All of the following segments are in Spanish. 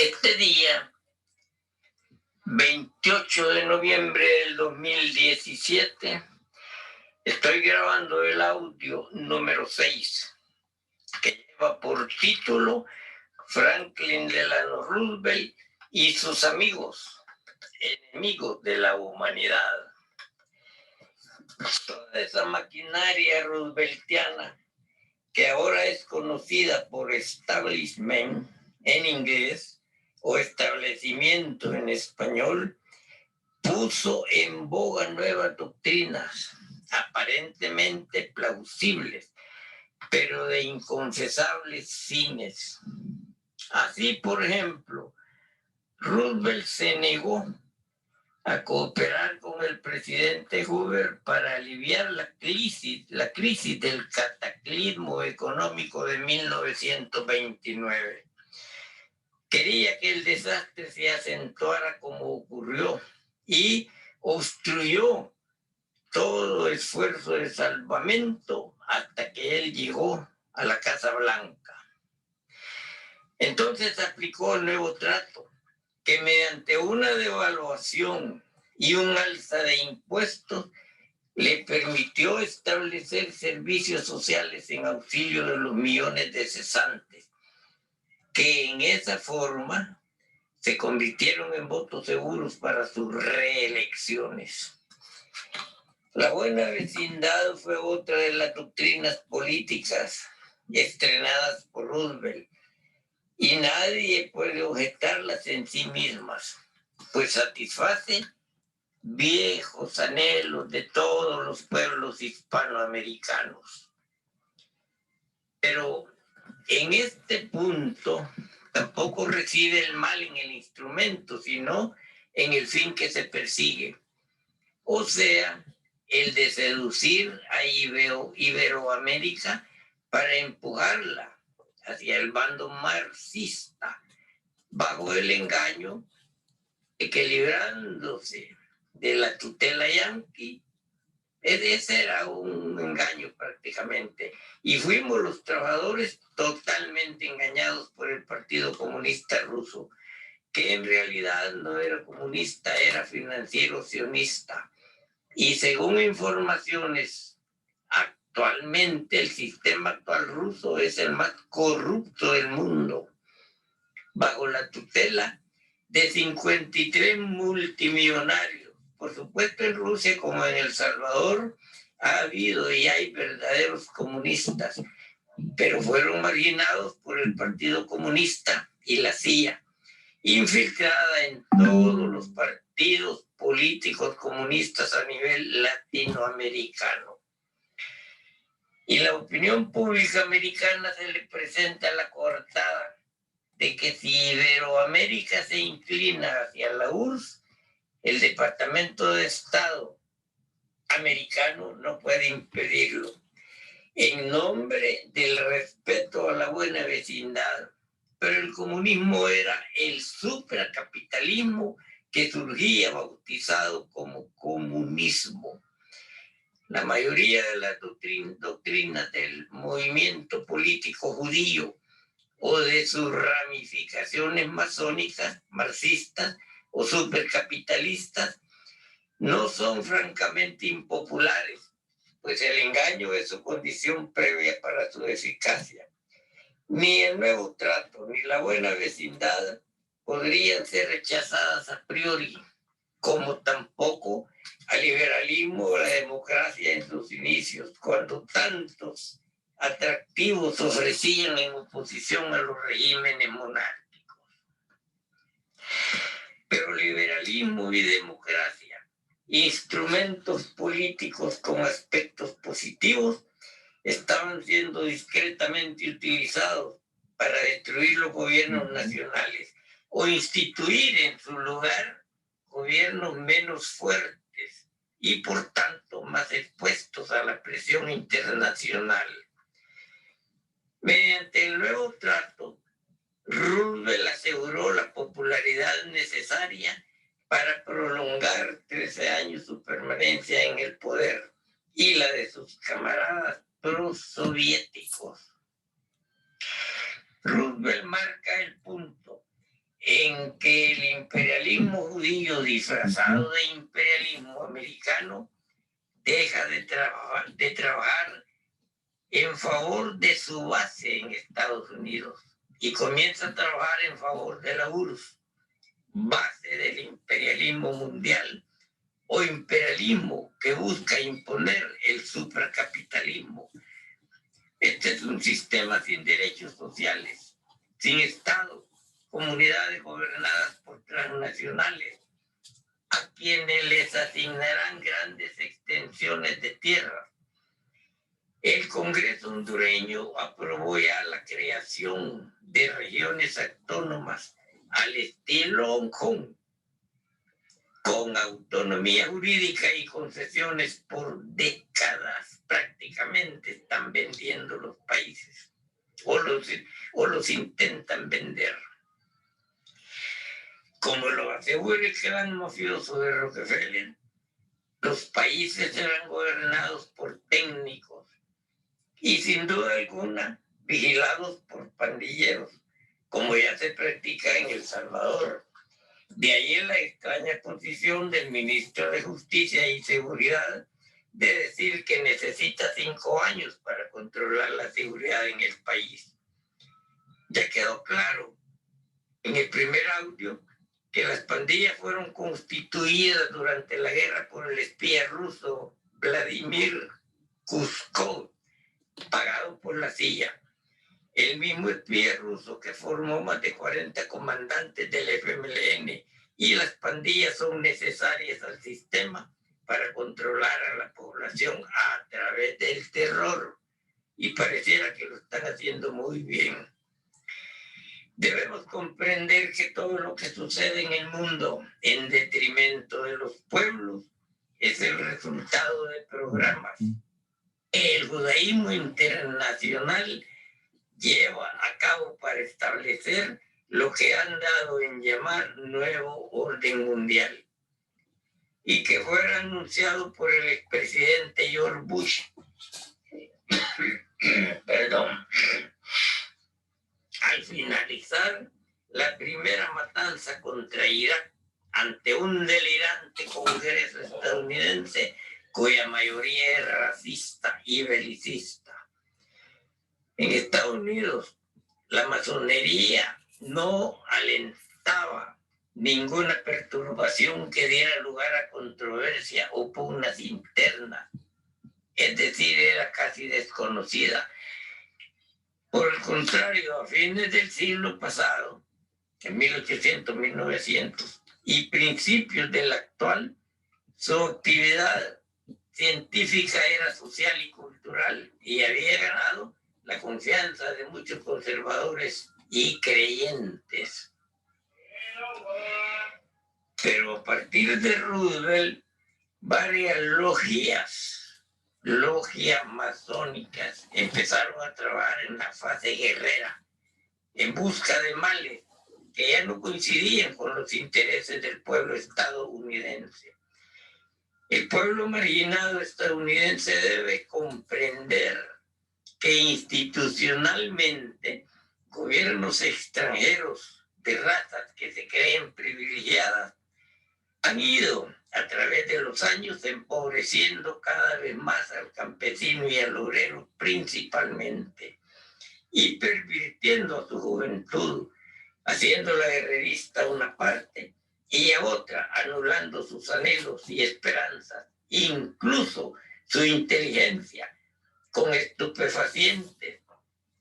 Este día, 28 de noviembre del 2017, estoy grabando el audio número 6, que lleva por título Franklin Delano Roosevelt y sus amigos, enemigos de la humanidad. Toda esa maquinaria rooseveltiana, que ahora es conocida por establishment en inglés o establecimiento en español, puso en boga nuevas doctrinas aparentemente plausibles, pero de inconfesables fines. Así, por ejemplo, Roosevelt se negó a cooperar con el presidente Hoover para aliviar la crisis del cataclismo económico de 1929. Quería que el desastre se acentuara como ocurrió y obstruyó todo esfuerzo de salvamento hasta que él llegó a la Casa Blanca. Entonces aplicó el nuevo trato, que mediante una devaluación y un alza de impuestos le permitió establecer servicios sociales en auxilio de los millones de cesantes, que en esa forma se convirtieron en votos seguros para sus reelecciones. La buena vecindad fue otra de las doctrinas políticas estrenadas por Roosevelt, y nadie puede objetarlas en sí mismas, pues satisface viejos anhelos de todos los pueblos hispanoamericanos. Pero en este punto tampoco reside el mal en el instrumento, sino en el fin que se persigue, o sea, el de seducir a Iberoamérica para empujarla hacia el bando marxista, bajo el engaño de que, librándose de la tutela yanqui, ese era un engaño prácticamente, y fuimos los trabajadores totalmente engañados por el Partido Comunista Ruso, que en realidad no era comunista, era financiero sionista. Y según informaciones, actualmente el sistema actual ruso es el más corrupto del mundo, bajo la tutela de 53 multimillonarios. Por supuesto, en Rusia como en El Salvador ha habido y hay verdaderos comunistas, pero fueron marginados por el Partido Comunista y la CIA, infiltrada en todos los partidos políticos comunistas a nivel latinoamericano. Y la opinión pública americana se le presenta la coartada de que si Iberoamérica se inclina hacia la URSS, el Departamento de Estado americano no puede impedirlo, en nombre del respeto a la buena vecindad. Pero el comunismo era el supracapitalismo que surgía bautizado como comunismo. La mayoría de las doctrinas del movimiento político judío o de sus ramificaciones masónicas, marxistas o supercapitalistas no son francamente impopulares, pues el engaño es su condición previa para su eficacia. Ni el nuevo trato ni la buena vecindad podrían ser rechazadas a priori, como tampoco al liberalismo o la democracia en sus inicios, cuando tantos atractivos ofrecían en oposición a los regímenes monárquicos. Pero liberalismo y democracia, instrumentos políticos con aspectos positivos, estaban siendo discretamente utilizados para destruir los gobiernos nacionales o instituir en su lugar gobiernos menos fuertes y por tanto más expuestos a la presión internacional. Mediante el nuevo trato, Roosevelt aseguró la popularidad necesaria para prolongar 13 años su permanencia en el poder y la de sus camaradas prosoviéticos. Roosevelt marca el punto en que el imperialismo judío disfrazado de imperialismo americano deja de trabajar en favor de su base en Estados Unidos y comienza a trabajar en favor de la URSS, base del imperialismo mundial o imperialismo que busca imponer el supracapitalismo. Este es un sistema sin derechos sociales, sin Estado, comunidades gobernadas por transnacionales, a quienes les asignarán grandes extensiones de tierra. El Congreso hondureño aprobó ya la creación de regiones autónomas al estilo Hong Kong, con autonomía jurídica y concesiones por décadas. Prácticamente están vendiendo los países o los intentan vender. Como lo asegura el gran mafioso de Rockefeller, los países serán gobernados por técnicos y sin duda alguna vigilados por pandilleros, como ya se practica en El Salvador. De ahí la extraña posición del ministro de Justicia y Seguridad de decir que necesita 5 años para controlar la seguridad en el país. Ya quedó claro en el primer audio que las pandillas fueron constituidas durante la guerra por el espía ruso Vladimir Kuskov, pagado por la CIA. El mismo espía ruso que formó más de 40 comandantes del FMLN, y las pandillas son necesarias al sistema para controlar a la población a través del terror, y pareciera que lo están haciendo muy bien. Debemos comprender que todo lo que sucede en el mundo en detrimento de los pueblos es el resultado de programas. El judaísmo internacional lleva a cabo para establecer lo que han dado en llamar nuevo orden mundial y que fuera anunciado por el expresidente George Bush. Perdón. Al finalizar la primera matanza contra Irak ante un delirante Congreso estadounidense cuya mayoría es racista y belicista. En Estados Unidos, la masonería no alentaba ninguna perturbación que diera lugar a controversia o pugnas internas. Es decir, era casi desconocida. Por el contrario, a fines del siglo pasado, en 1800, 1900 y principios del actual, su actividad científica era social y cultural y había ganado la confianza de muchos conservadores y creyentes. Pero a partir de Roosevelt, varias logias masónicas empezaron a trabajar en la fase guerrera en busca de males que ya no coincidían con los intereses del pueblo estadounidense. El pueblo marginado estadounidense debe comprender que institucionalmente gobiernos extranjeros de razas que se creen privilegiadas han ido a través de los años empobreciendo cada vez más al campesino y al obrero principalmente, y pervirtiendo a su juventud, haciendo la guerrerista una parte y a otra anulando sus anhelos y esperanzas, incluso su inteligencia, con estupefacientes,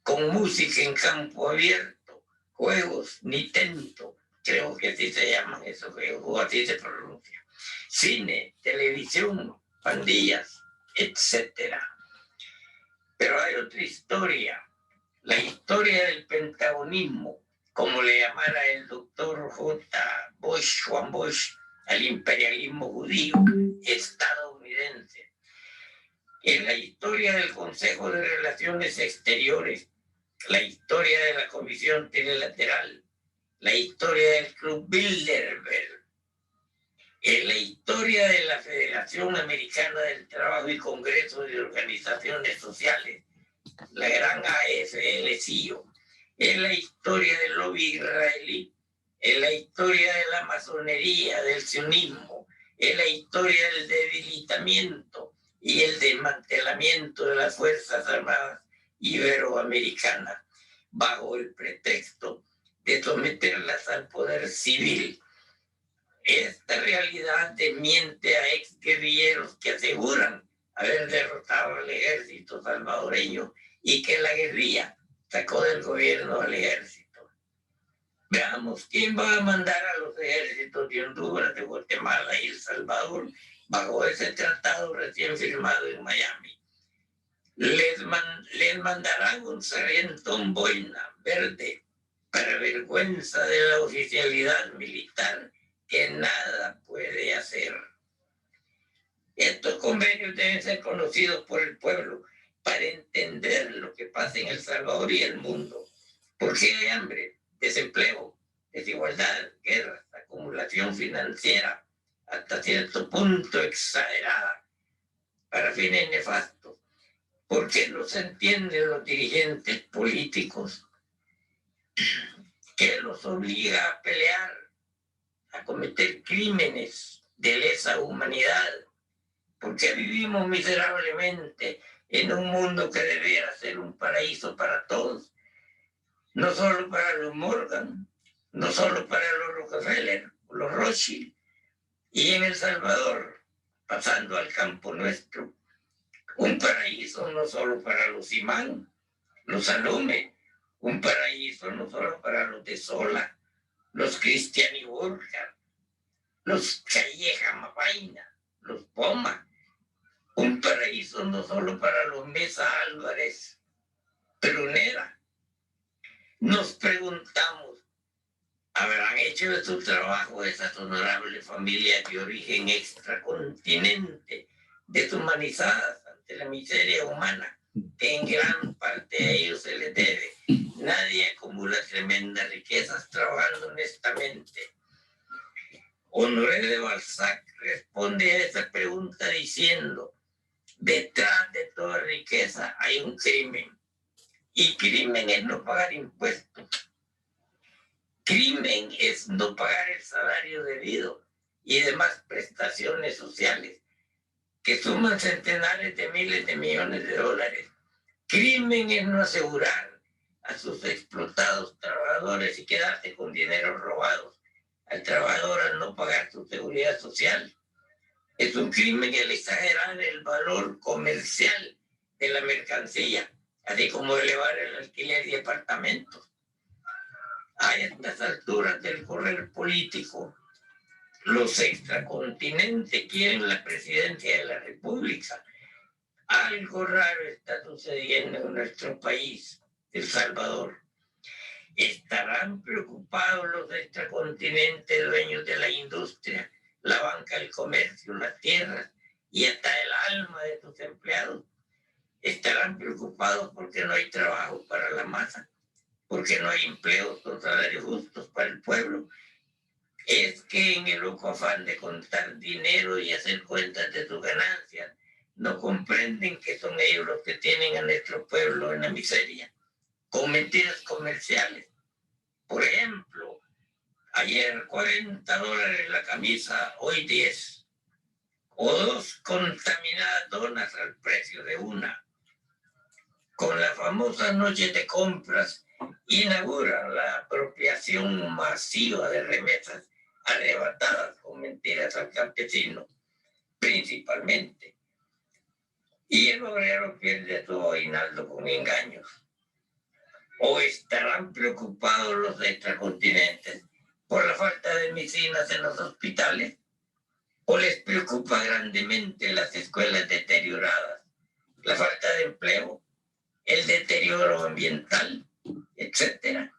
con música en campo abierto, juegos Nintendo, creo que así se llaman esos juegos, o así se pronuncia, cine, televisión, pandillas, etc. Pero hay otra historia, la historia del pentagonismo, como le llamara el doctor Juan Bosch, al imperialismo judío estadounidense. En la historia del Consejo de Relaciones Exteriores, la historia de la Comisión Trilateral, la historia del Club Bilderberg, en la historia de la Federación Americana del Trabajo y Congreso de Organizaciones Sociales, la gran AFL-CIO, en la historia del lobby israelí, en la historia de la masonería, del sionismo, en la historia del debilitamiento y el desmantelamiento de las Fuerzas Armadas Iberoamericanas, bajo el pretexto de someterlas al poder civil. Esta realidad desmiente a exguerrilleros que aseguran haber derrotado al ejército salvadoreño y que la guerrilla sacó del gobierno al ejército. Veamos quién va a mandar a los ejércitos de Honduras, de Guatemala y El Salvador bajo ese tratado recién firmado en Miami. Les mandarán un sargento boina verde para vergüenza de la oficialidad militar que nada puede hacer. Estos convenios deben ser conocidos por el pueblo para entender lo que pasa en El Salvador y el mundo. ¿Por qué hay hambre, desempleo, desigualdad, guerras, acumulación financiera, hasta cierto punto exagerada, para fines nefastos? ¿Por qué no se entienden los dirigentes políticos? ¿Qué los obliga a pelear, a cometer crímenes de lesa humanidad? ¿Por qué vivimos miserablemente en un mundo que debiera ser un paraíso para todos? No solo para los Morgan, no solo para los Rockefeller, los Rothschild, y en El Salvador, pasando al campo nuestro, un paraíso no solo para los Imán, los Salome, un paraíso no solo para los de Sola, los Cristian y Borja, los Calleja Mabaina, los Poma, un paraíso no solo para los Mesa Álvarez, Prunera. Nos preguntamos, ¿habrán hecho de su trabajo esas honorables familias de origen extracontinente, deshumanizadas ante la miseria humana, que en gran parte a ellos se les debe? Nadie acumula tremendas riquezas trabajando honestamente. Honoré de Balzac responde a esa pregunta diciendo: detrás de toda riqueza hay un crimen. Y crimen es no pagar impuestos. Crimen es no pagar el salario debido y demás prestaciones sociales que suman centenares de miles de millones de dólares. Crimen es no asegurar a sus explotados trabajadores y quedarse con dinero robados al trabajador al no pagar su seguridad social. Es un crimen el exagerar el valor comercial de la mercancía, así como elevar el alquiler de apartamentos. A estas alturas del correr político, los extracontinentes quieren la presidencia de la República. Algo raro está sucediendo en nuestro país, El Salvador. ¿Estarán preocupados los extracontinentes dueños de la industria, la banca, el comercio, las tierras y hasta el alma de sus empleados? ¿Estarán preocupados porque no hay trabajo para la masa? ¿Porque no hay empleos con salarios justos para el pueblo? Es que en el loco afán de contar dinero y hacer cuentas de sus ganancias, no comprenden que son ellos los que tienen a nuestro pueblo en la miseria, con mentiras comerciales. Por ejemplo, ayer $40 la camisa, hoy 10. O 2 contaminadas donas al precio de una. Con la famosa noche de compras, inauguran la apropiación masiva de remesas arrebatadas con mentiras al campesino, principalmente. Y el obrero pierde su aguinaldo con engaños. ¿O estarán preocupados los extracontinentes por la falta de medicinas en los hospitales? ¿O les preocupa grandemente las escuelas deterioradas, la falta de empleo, el deterioro ambiental, etcétera?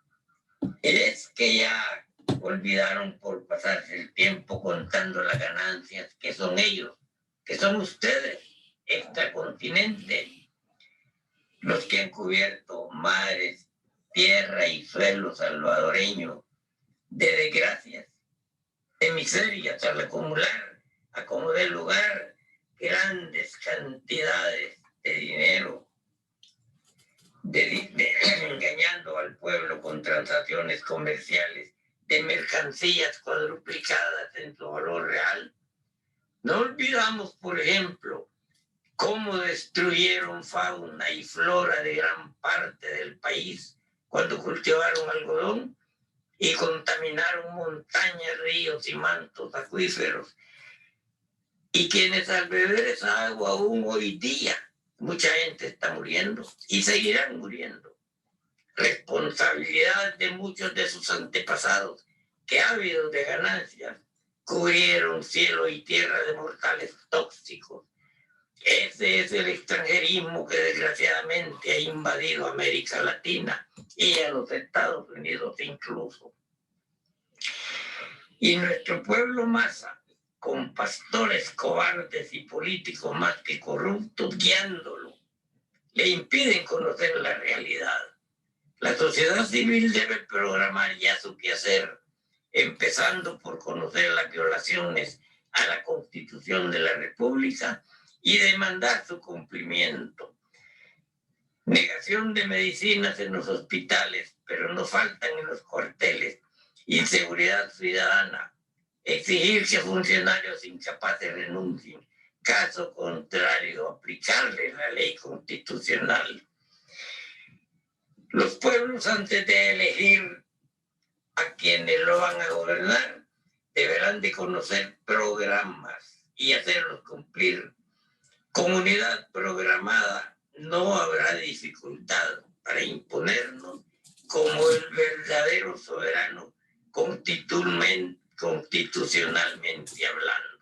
Es que ya olvidaron por pasarse el tiempo contando las ganancias que son ellos, que son ustedes, extracontinente, los que han cubierto mares, tierra y suelo salvadoreño de desgracias, de miserias al acumular, a como dé lugar, grandes cantidades de dinero, engañando al pueblo con transacciones comerciales de mercancías cuadruplicadas en su valor real. No olvidamos, por ejemplo, cómo destruyeron fauna y flora de gran parte del país cuando cultivaron algodón y contaminaron montañas, ríos y mantos acuíferos. Y quienes al beber esa agua aún hoy día, mucha gente está muriendo y seguirán muriendo. Responsabilidad de muchos de sus antepasados que, ávidos de ganancias, cubrieron cielo y tierra de mortales tóxicos. Ese es el extranjerismo que desgraciadamente ha invadido América Latina y a los Estados Unidos incluso. Y nuestro pueblo masa, con pastores cobardes y políticos más que corruptos guiándolo, le impiden conocer la realidad. La sociedad civil debe programar ya su quehacer, empezando por conocer las violaciones a la Constitución de la República y demandar su cumplimiento. Negación de medicinas en los hospitales, pero no faltan en los cuarteles. Inseguridad ciudadana, exigir que funcionarios incapaces renuncien, caso contrario, aplicarles la ley constitucional. Los pueblos, antes de elegir a quienes lo van a gobernar, deberán de conocer programas y hacerlos cumplir. Comunidad programada, no habrá dificultad para imponernos como el verdadero soberano constitucionalmente hablando.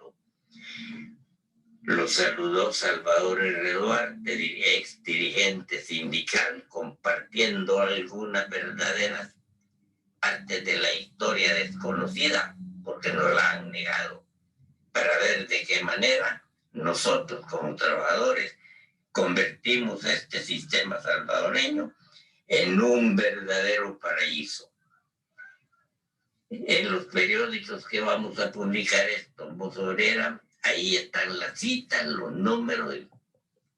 Los saludó Salvador R. Duarte, ex dirigente sindical, compartiendo algunas verdaderas partes de la historia desconocida, porque nos la han negado, para ver de qué manera nosotros como trabajadores convertimos este sistema salvadoreño en un verdadero paraíso. En los periódicos que vamos a publicar esto, Voz Obrera, ahí están las citas, los números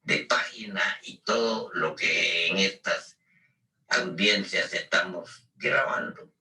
de página y todo lo que en estas audiencias estamos grabando.